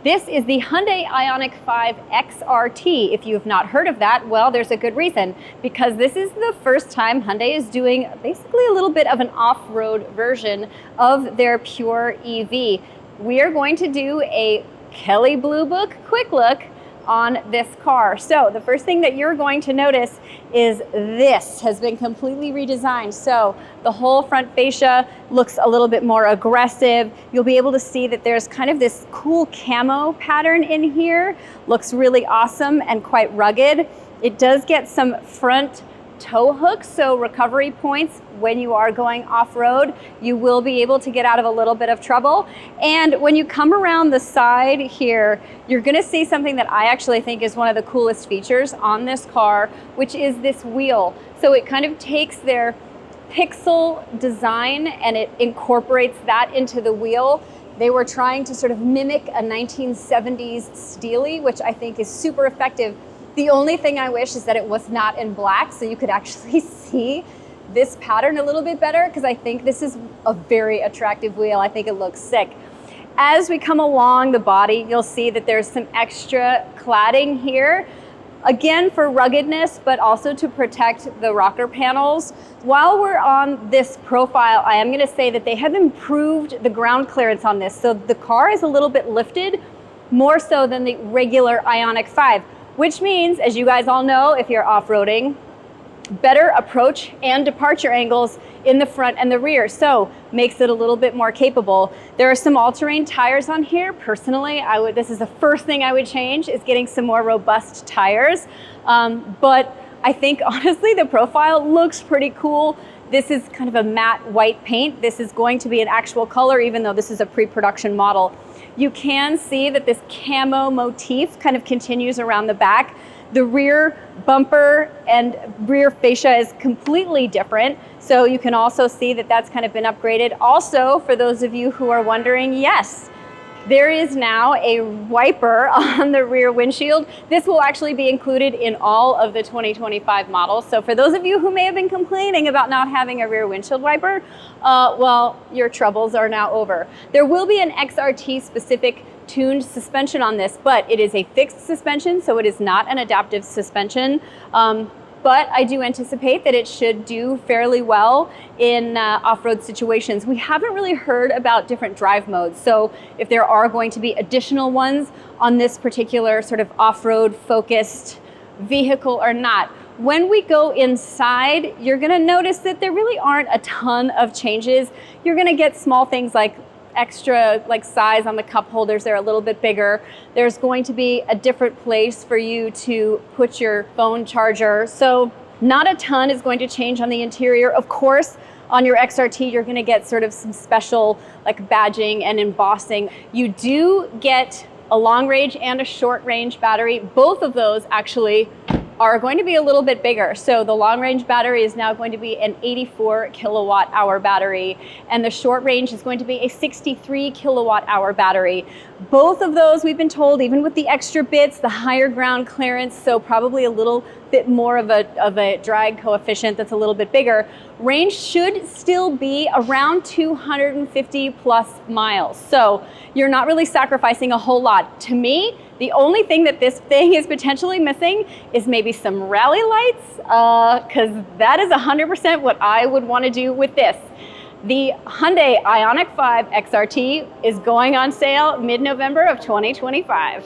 This is the Hyundai Ioniq 5 XRT. If you have not heard of that, well, there's a good reason, because this is the first time Hyundai is doing basically a little bit of an off-road version of their pure EV. We are going to do a Kelley Blue Book quick look on this car. So the first thing that you're going to notice is this has been completely redesigned. So the whole front fascia looks a little bit more aggressive. You'll be able to see that there's kind of this cool camo pattern in here. Looks really awesome and quite rugged. It does get some front tow hooks, so recovery points when you are going off-road. You will be able to get out of a little bit of trouble. And when you come around the side here, you're gonna see something that I actually think is one of the coolest features on this car, which is this wheel. So it kind of takes their pixel design and it incorporates that into the wheel. They were trying to sort of mimic a 1970s Steely, which I think is super effective. The only thing I wish is that it was not in black, so you could actually see this pattern a little bit better, because I think this is a very attractive wheel. I think it looks sick. As we come along the body, you'll see that there's some extra cladding here, again for ruggedness, but also to protect the rocker panels. While we're on this profile, I am gonna say that they have improved the ground clearance on this. So the car is a little bit lifted, more so than the regular Ioniq 5. Which means, as you guys all know, if you're off-roading, better approach and departure angles in the front and the rear, so makes it a little bit more capable. There are some all-terrain tires on here. Personally, this is the first thing I would change, is getting some more robust tires. But I think honestly the profile looks pretty cool. This is kind of a matte white paint. This is going to be an actual color, even though this is a pre-production model. You can see that this camo motif kind of continues around the back. The rear bumper and rear fascia is completely different. So you can also see that that's kind of been upgraded. Also, for those of you who are wondering, yes, there is now a wiper on the rear windshield. This will actually be included in all of the 2025 models. So for those of you who may have been complaining about not having a rear windshield wiper, well, your troubles are now over. There will be an XRT specific tuned suspension on this, but it is a fixed suspension, so it is not an adaptive suspension. But I do anticipate that it should do fairly well in off-road situations. We haven't really heard about different drive modes, so if there are going to be additional ones on this particular sort of off-road focused vehicle or not. When we go inside, you're gonna notice that there really aren't a ton of changes. You're gonna get small things like extra size on the cup holders. They're a little bit bigger. There's going to be a different place for you to put your phone charger. So not a ton is going to change on the interior. Of course, on your XRT, you're going to get sort of some special badging and embossing. You do get a long range and a short range battery. Both of those actually are going to be a little bit bigger. So the long range battery is now going to be an 84 kilowatt hour battery, and the short range is going to be a 63 kilowatt hour battery. Both of those, we've been told, even with the extra bits, the higher ground clearance, so probably a little bit more of a drag coefficient that's a little bit bigger, range should still be around 250 plus miles. So you're not really sacrificing a whole lot. To me, the only thing that this thing is potentially missing is maybe some rally lights, because that is 100% what I would want to do with this. The Hyundai Ioniq 5 XRT is going on sale mid-November of 2025.